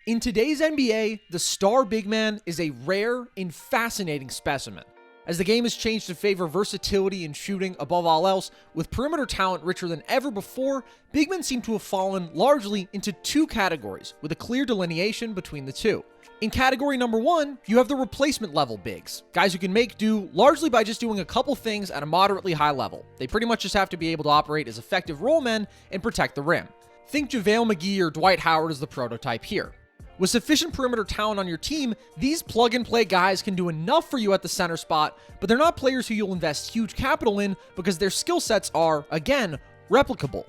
In today's NBA, the star big man is a rare and fascinating specimen. As the game has changed to favor versatility and shooting above all else, with perimeter talent richer than ever before, big men seem to have fallen largely into two categories, with a clear delineation between the two. In category number one, you have the replacement level bigs, guys who can make do largely by just doing a couple things at a moderately high level. They pretty much just have to be able to operate as effective role men and protect the rim. Think JaVale McGee or Dwight Howard as the prototype here. With sufficient perimeter talent on your team, these plug-and-play guys can do enough for you at the center spot, but they're not players who you'll invest huge capital in because their skill sets are, again, replicable.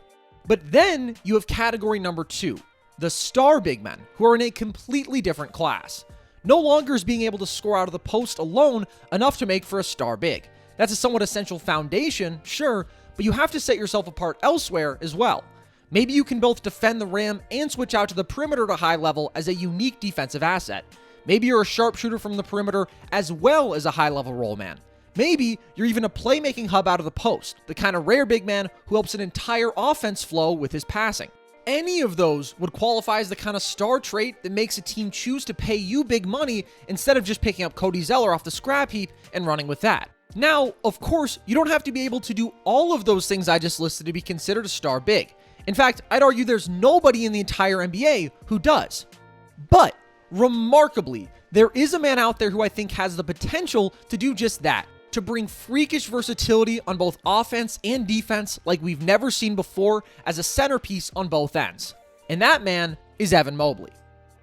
But then you have category number two, the star big men, who are in a completely different class. No longer is being able to score out of the post alone enough to make for a star big. That's a somewhat essential foundation, sure, but you have to set yourself apart elsewhere as well. Maybe you can both defend the rim and switch out to the perimeter at a high level as a unique defensive asset. Maybe you're a sharpshooter from the perimeter as well as a high-level role man. Maybe you're even a playmaking hub out of the post, the kind of rare big man who helps an entire offense flow with his passing. Any of those would qualify as the kind of star trait that makes a team choose to pay you big money instead of just picking up Cody Zeller off the scrap heap and running with that. Now, of course, you don't have to be able to do all of those things I just listed to be considered a star big. In fact, I'd argue there's nobody in the entire NBA who does. But, remarkably, there is a man out there who I think has the potential to do just that, to bring freakish versatility on both offense and defense like we've never seen before as a centerpiece on both ends. And that man is Evan Mobley.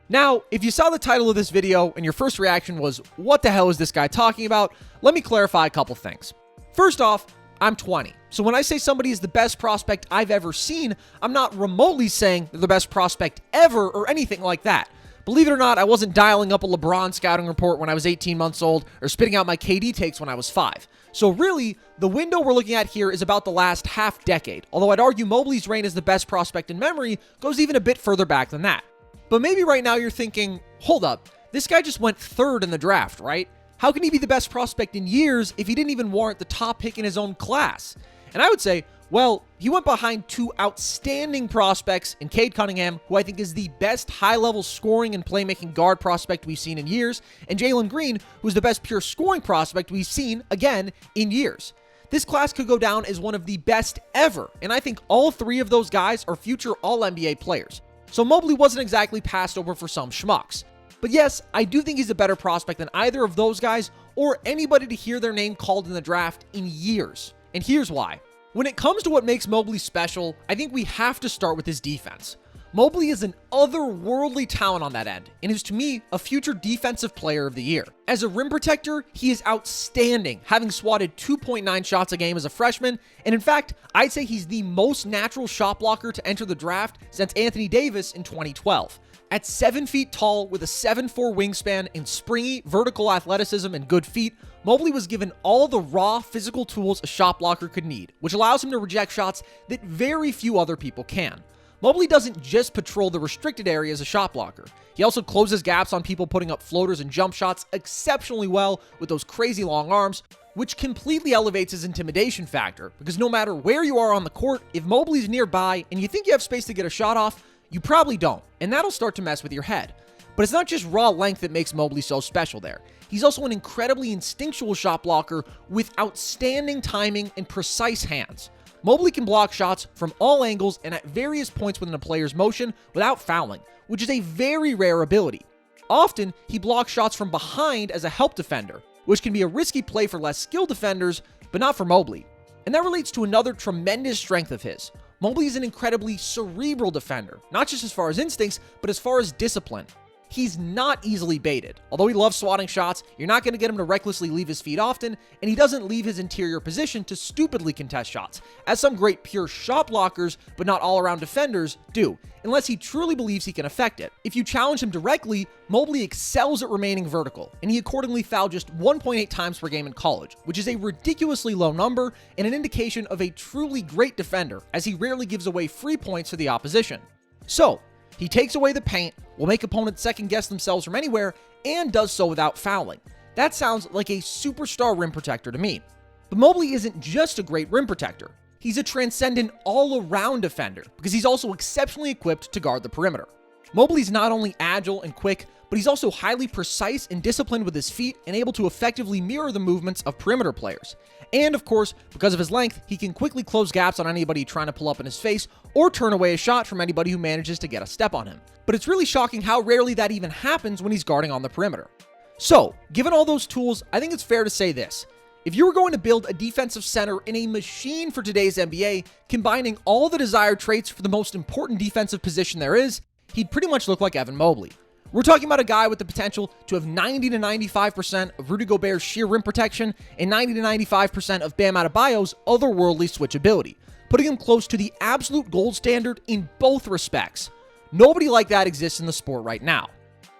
Now, if you saw the title of this video and your first reaction was, what the hell is this guy talking about? Let me clarify a couple things. First off, I'm 20. So when I say somebody is the best prospect I've ever seen, I'm not remotely saying they're the best prospect ever or anything like that. Believe it or not, I wasn't dialing up a LeBron scouting report when I was 18 months old or spitting out my KD takes when I was 5. So really, the window we're looking at here is about the last half decade, although I'd argue Mobley's reign as the best prospect in memory goes even a bit further back than that. But maybe right now you're thinking, hold up, this guy just went third in the draft, right? How can he be the best prospect in years if he didn't even warrant the top pick in his own class? And I would say, well, he went behind two outstanding prospects in Cade Cunningham, who I think is the best high-level scoring and playmaking guard prospect we've seen in years, and Jalen Green, who's the best pure scoring prospect we've seen, again, in years. This class could go down as one of the best ever, and I think all three of those guys are future All-NBA players. So Mobley wasn't exactly passed over for some schmucks. But yes, I do think he's a better prospect than either of those guys or anybody to hear their name called in the draft in years. And here's why. When it comes to what makes Mobley special, I think we have to start with his defense. Mobley is an otherworldly talent on that end, and is to me a future defensive player of the year. As a rim protector, he is outstanding, having swatted 2.9 shots a game as a freshman, and in fact, I'd say he's the most natural shot blocker to enter the draft since Anthony Davis in 2012. At 7 feet tall with a 7'4" wingspan and springy vertical athleticism and good feet, Mobley was given all the raw physical tools a shot blocker could need, which allows him to reject shots that very few other people can. Mobley doesn't just patrol the restricted area as a shot blocker. He also closes gaps on people putting up floaters and jump shots exceptionally well with those crazy long arms, which completely elevates his intimidation factor, because no matter where you are on the court, if Mobley's nearby and you think you have space to get a shot off, you probably don't, and that'll start to mess with your head. But it's not just raw length that makes Mobley so special there. He's also an incredibly instinctual shot blocker with outstanding timing and precise hands. Mobley can block shots from all angles and at various points within a player's motion without fouling, which is a very rare ability. Often, he blocks shots from behind as a help defender, which can be a risky play for less skilled defenders, but not for Mobley. And that relates to another tremendous strength of his. Mobley is an incredibly cerebral defender, not just as far as instincts, but as far as discipline. He's not easily baited. Although he loves swatting shots, you're not going to get him to recklessly leave his feet often, and he doesn't leave his interior position to stupidly contest shots, as some great pure shot blockers, but not all-around defenders, do, unless he truly believes he can affect it. If you challenge him directly, Mobley excels at remaining vertical, and he accordingly fouled just 1.8 times per game in college, which is a ridiculously low number and an indication of a truly great defender, as he rarely gives away free points to the opposition. So, he takes away the paint, will make opponents second-guess themselves from anywhere, and does so without fouling. That sounds like a superstar rim protector to me. But Mobley isn't just a great rim protector. He's a transcendent all-around defender, because he's also exceptionally equipped to guard the perimeter. Mobley's not only agile and quick, but he's also highly precise and disciplined with his feet and able to effectively mirror the movements of perimeter players. And of course, because of his length, he can quickly close gaps on anybody trying to pull up in his face or turn away a shot from anybody who manages to get a step on him. But it's really shocking how rarely that even happens when he's guarding on the perimeter. So, given all those tools, I think it's fair to say this. If you were going to build a defensive center in a machine for today's NBA, combining all the desired traits for the most important defensive position there is, he'd pretty much look like Evan Mobley. We're talking about a guy with the potential to have 90 to 95% of Rudy Gobert's sheer rim protection and 90 to 95% of Bam Adebayo's otherworldly switchability, putting him close to the absolute gold standard in both respects. Nobody like that exists in the sport right now.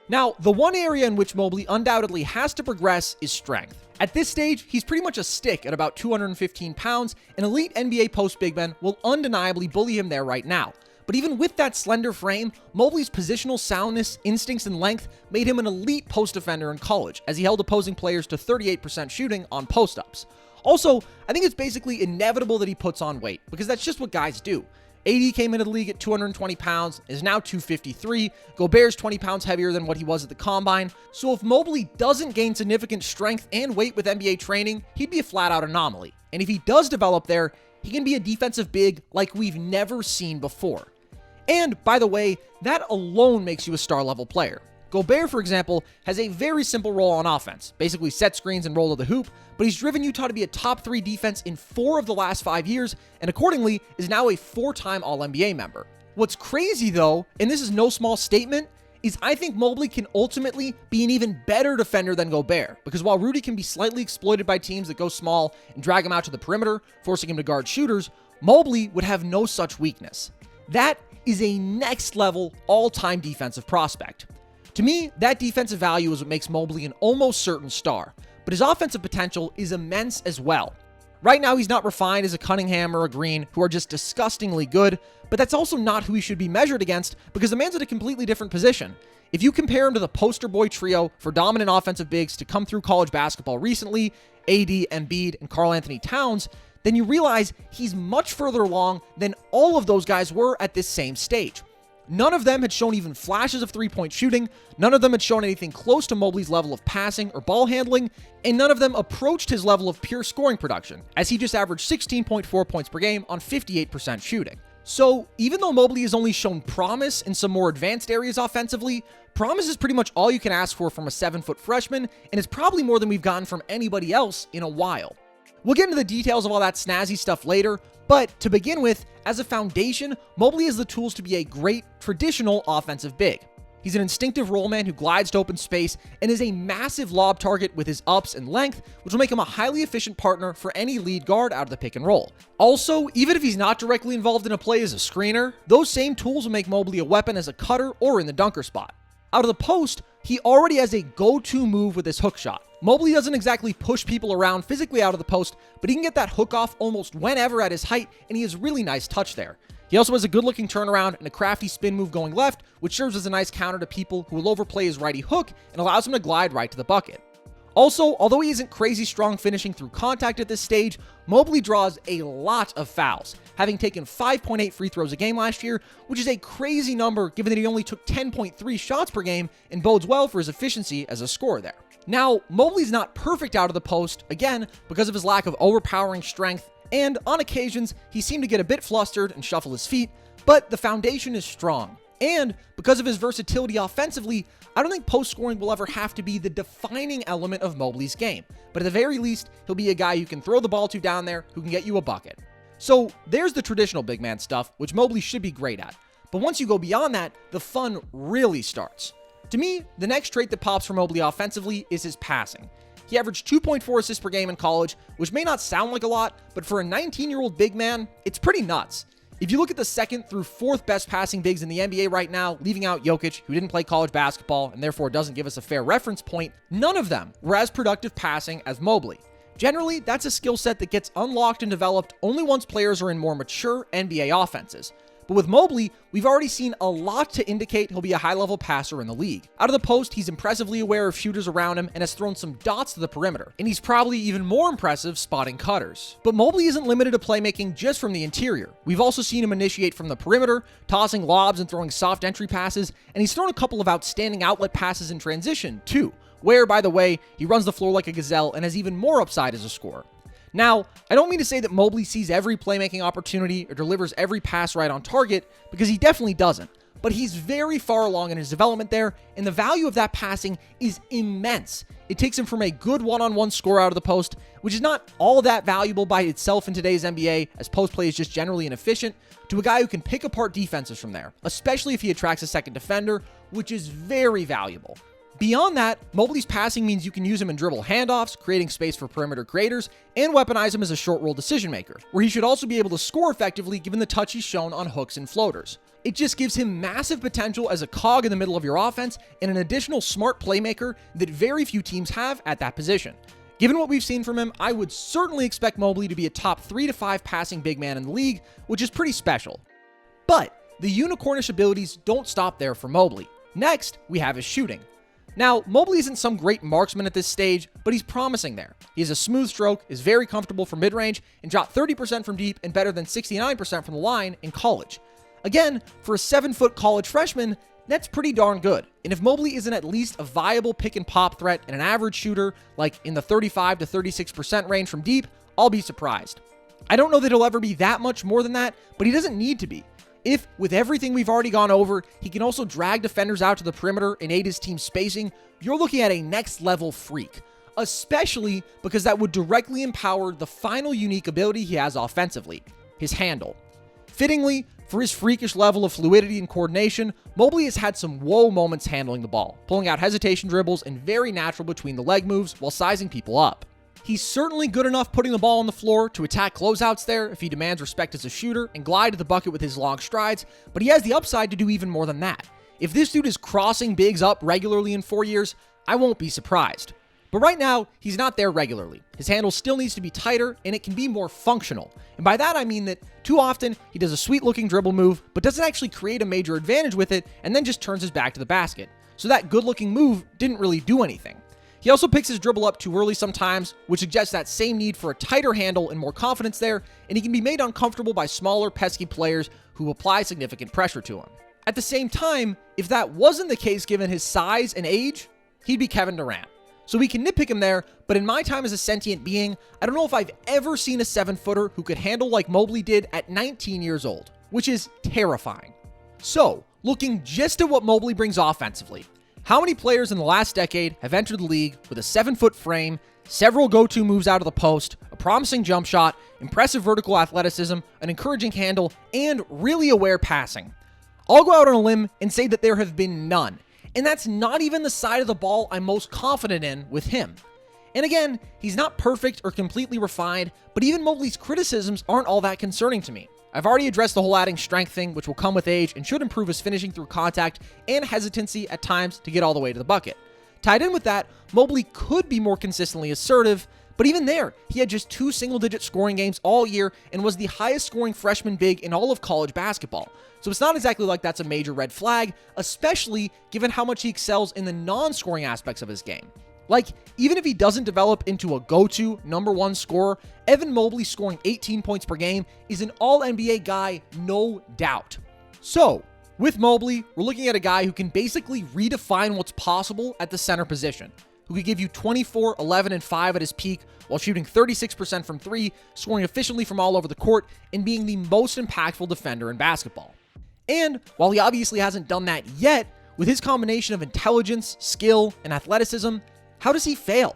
Now, the one area in which Mobley undoubtedly has to progress is strength. At this stage, he's pretty much a stick at about 215 pounds, and elite NBA post big men will undeniably bully him there right now. But even with that slender frame, Mobley's positional soundness, instincts, and length made him an elite post defender in college, as he held opposing players to 38% shooting on post-ups. Also, I think it's basically inevitable that he puts on weight, because that's just what guys do. AD came into the league at 220 pounds, is now 253. Gobert's 20 pounds heavier than what he was at the combine. So if Mobley doesn't gain significant strength and weight with NBA training, he'd be a flat-out anomaly. And if he does develop there, he can be a defensive big like we've never seen before. And, by the way, that alone makes you a star-level player. Gobert, for example, has a very simple role on offense, basically set screens and roll to the hoop, but he's driven Utah to be a top 3 defense in 4 of the last 5 years, and accordingly is now a 4-time All-NBA member. What's crazy, though, and this is no small statement, is I think Mobley can ultimately be an even better defender than Gobert, because while Rudy can be slightly exploited by teams that go small and drag him out to the perimeter, forcing him to guard shooters, Mobley would have no such weakness. That is a next-level, all-time defensive prospect. To me, that defensive value is what makes Mobley an almost certain star, but his offensive potential is immense as well. Right now, he's not refined as a Cunningham or a Green, who are just disgustingly good, but that's also not who he should be measured against, because the man's at a completely different position. If you compare him to the poster boy trio for dominant offensive bigs to come through college basketball recently, AD, Embiid, and Karl Anthony Towns, then you realize he's much further along than all of those guys were at this same stage. None of them had shown even flashes of three-point shooting, none of them had shown anything close to Mobley's level of passing or ball handling, and none of them approached his level of pure scoring production, as he just averaged 16.4 points per game on 58% shooting. So, even though Mobley has only shown promise in some more advanced areas offensively, promise is pretty much all you can ask for from a 7-foot freshman, and it's probably more than we've gotten from anybody else in a while. We'll get into the details of all that snazzy stuff later, but to begin with, as a foundation, Mobley has the tools to be a great, traditional offensive big. He's an instinctive roll man who glides to open space and is a massive lob target with his ups and length, which will make him a highly efficient partner for any lead guard out of the pick and roll. Also, even if he's not directly involved in a play as a screener, those same tools will make Mobley a weapon as a cutter or in the dunker spot. Out of the post, he already has a go-to move with his hook shot. Mobley doesn't exactly push people around physically out of the post, but he can get that hook off almost whenever at his height, and he has really nice touch there. He also has a good-looking turnaround and a crafty spin move going left, which serves as a nice counter to people who will overplay his righty hook and allows him to glide right to the bucket. Also, although he isn't crazy strong finishing through contact at this stage, Mobley draws a lot of fouls, having taken 5.8 free throws a game last year, which is a crazy number given that he only took 10.3 shots per game and bodes well for his efficiency as a scorer there. Now, Mobley's not perfect out of the post, again, because of his lack of overpowering strength, and on occasions, he seemed to get a bit flustered and shuffle his feet, but the foundation is strong. And because of his versatility offensively, I don't think post scoring will ever have to be the defining element of Mobley's game, but at the very least, he'll be a guy you can throw the ball to down there who can get you a bucket. So there's the traditional big man stuff, which Mobley should be great at. But once you go beyond that, the fun really starts. To me, the next trait that pops for Mobley offensively is his passing. He averaged 2.4 assists per game in college, which may not sound like a lot, but for a 19-year-old big man, it's pretty nuts. If you look at the 2nd through 4th best passing bigs in the NBA right now, leaving out Jokic, who didn't play college basketball and therefore doesn't give us a fair reference point, none of them were as productive passing as Mobley. Generally, that's a skill set that gets unlocked and developed only once players are in more mature NBA offenses. But with Mobley, we've already seen a lot to indicate he'll be a high-level passer in the league. Out of the post, he's impressively aware of shooters around him and has thrown some dots to the perimeter. And he's probably even more impressive spotting cutters. But Mobley isn't limited to playmaking just from the interior. We've also seen him initiate from the perimeter, tossing lobs and throwing soft entry passes, and he's thrown a couple of outstanding outlet passes in transition, too, where, by the way, he runs the floor like a gazelle and has even more upside as a scorer. Now, I don't mean to say that Mobley sees every playmaking opportunity or delivers every pass right on target, because he definitely doesn't. But he's very far along in his development there, and the value of that passing is immense. It takes him from a good one-on-one scorer out of the post, which is not all that valuable by itself in today's NBA, as post play is just generally inefficient, to a guy who can pick apart defenses from there, especially if he attracts a second defender, which is very valuable. Beyond that, Mobley's passing means you can use him in dribble handoffs, creating space for perimeter creators, and weaponize him as a short-roll decision maker, where he should also be able to score effectively given the touch he's shown on hooks and floaters. It just gives him massive potential as a cog in the middle of your offense and an additional smart playmaker that very few teams have at that position. Given what we've seen from him, I would certainly expect Mobley to be a top 3 to 5 passing big man in the league, which is pretty special. But the unicornish abilities don't stop there for Mobley. Next, we have his shooting. Now, Mobley isn't some great marksman at this stage, but he's promising there. He has a smooth stroke, is very comfortable from mid-range, and shot 30% from deep and better than 69% from the line in college. Again, for a 7-foot college freshman, that's pretty darn good. And if Mobley isn't at least a viable pick-and-pop threat and an average shooter, like in the 35 to 36% range from deep, I'll be surprised. I don't know that he'll ever be that much more than that, but he doesn't need to be. If, with everything we've already gone over, he can also drag defenders out to the perimeter and aid his team's spacing, you're looking at a next-level freak, especially because that would directly empower the final unique ability he has offensively, his handle. Fittingly, for his freakish level of fluidity and coordination, Mobley has had some whoa moments handling the ball, pulling out hesitation dribbles and very natural between the leg moves while sizing people up. He's certainly good enough putting the ball on the floor to attack closeouts there if he demands respect as a shooter and glide to the bucket with his long strides, but he has the upside to do even more than that. If this dude is crossing bigs up regularly in 4 years, I won't be surprised. But right now, he's not there regularly. His handle still needs to be tighter, and it can be more functional. And by that I mean that too often, he does a sweet-looking dribble move, but doesn't actually create a major advantage with it, and then just turns his back to the basket. So that good-looking move didn't really do anything. He also picks his dribble up too early sometimes, which suggests that same need for a tighter handle and more confidence there, and he can be made uncomfortable by smaller, pesky players who apply significant pressure to him. At the same time, if that wasn't the case given his size and age, he'd be Kevin Durant. So we can nitpick him there, but in my time as a sentient being, I don't know if I've ever seen a 7-footer who could handle like Mobley did at 19 years old, which is terrifying. So, looking just at what Mobley brings offensively, how many players in the last decade have entered the league with a 7-foot frame, several go-to moves out of the post, a promising jump shot, impressive vertical athleticism, an encouraging handle, and really aware passing? I'll go out on a limb and say that there have been none, and that's not even the side of the ball I'm most confident in with him. And again, he's not perfect or completely refined, but even Mobley's criticisms aren't all that concerning to me. I've already addressed the whole adding strength thing, which will come with age and should improve his finishing through contact and hesitancy at times to get all the way to the bucket. Tied in with that, Mobley could be more consistently assertive, but even there, he had just 2 single-digit scoring games all year and was the highest scoring freshman big in all of college basketball. So it's not exactly like that's a major red flag, especially given how much he excels in the non-scoring aspects of his game. Like, even if he doesn't develop into a go-to number 1 scorer, Evan Mobley scoring 18 points per game is an all-NBA guy, no doubt. So, with Mobley, we're looking at a guy who can basically redefine what's possible at the center position, who could give you 24, 11, and 5 at his peak while shooting 36% from 3, scoring efficiently from all over the court, and being the most impactful defender in basketball. And while he obviously hasn't done that yet, with his combination of intelligence, skill, and athleticism, how does he fail?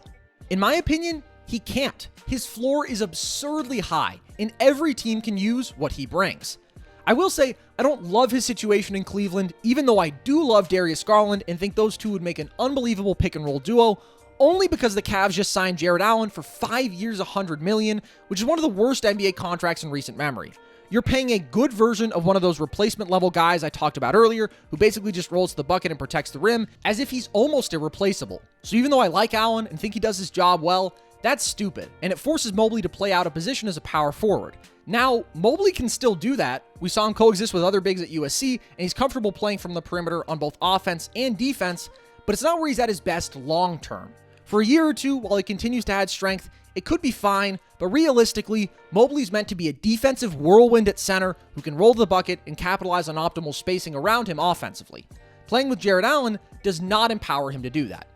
In my opinion, he can't. His floor is absurdly high, and every team can use what he brings. I will say, I don't love his situation in Cleveland, even though I do love Darius Garland and think those two would make an unbelievable pick-and-roll duo, only because the Cavs just signed Jared Allen for 5 years, $100 million, which is one of the worst NBA contracts in recent memory. You're paying a good version of one of those replacement level guys I talked about earlier, who basically just rolls to the bucket and protects the rim, as if he's almost irreplaceable. So even though I like Allen and think he does his job well, That's stupid, and it forces Mobley to play out a position as a power forward. Now, Mobley can still do that. We saw him coexist with other bigs at USC, and he's comfortable playing from the perimeter on both offense and defense, but it's not where he's at his best long term. For a year or two, while he continues to add strength, it could be fine, but realistically, Mobley's meant to be a defensive whirlwind at center who can roll the bucket and capitalize on optimal spacing around him offensively. Playing with Jarrett Allen does not empower him to do that.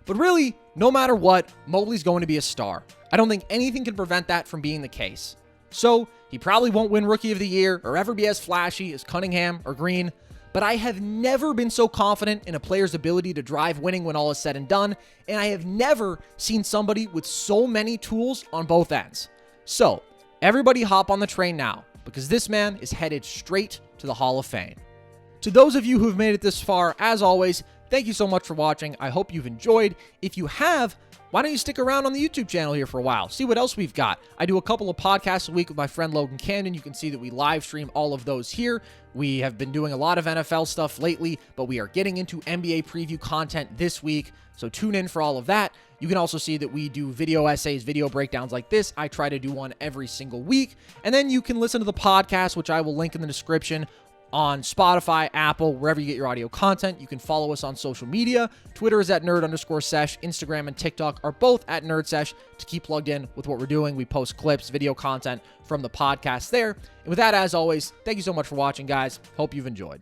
But really, no matter what, Mobley's going to be a star. I don't think anything can prevent that from being the case. So, he probably won't win Rookie of the Year or ever be as flashy as Cunningham or Green, but I have never been so confident in a player's ability to drive winning when all is said and done, and I have never seen somebody with so many tools on both ends. So, everybody hop on the train now, because this man is headed straight to the Hall of Fame. To those of you who have made it this far, as always, thank you so much for watching. I hope you've enjoyed. If you have, why don't you stick around on the YouTube channel here for a while? See what else we've got. I do a couple of podcasts a week with my friend Logan Camden. You can see that we live stream all of those here. We have been doing a lot of NFL stuff lately, but we are getting into NBA preview content this week, so tune in for all of that. You can also see that we do video essays, video breakdowns like this. I try to do one every single week. And then you can listen to the podcast, which I will link in the description, on Spotify, Apple, wherever you get your audio content. You can follow us on social media. Twitter is at nerd_sesh. Instagram and TikTok are both at Nerd Sesh to keep plugged in with what we're doing. We post clips, video content from the podcast there. And with that, as always, thank you so much for watching, guys. Hope you've enjoyed.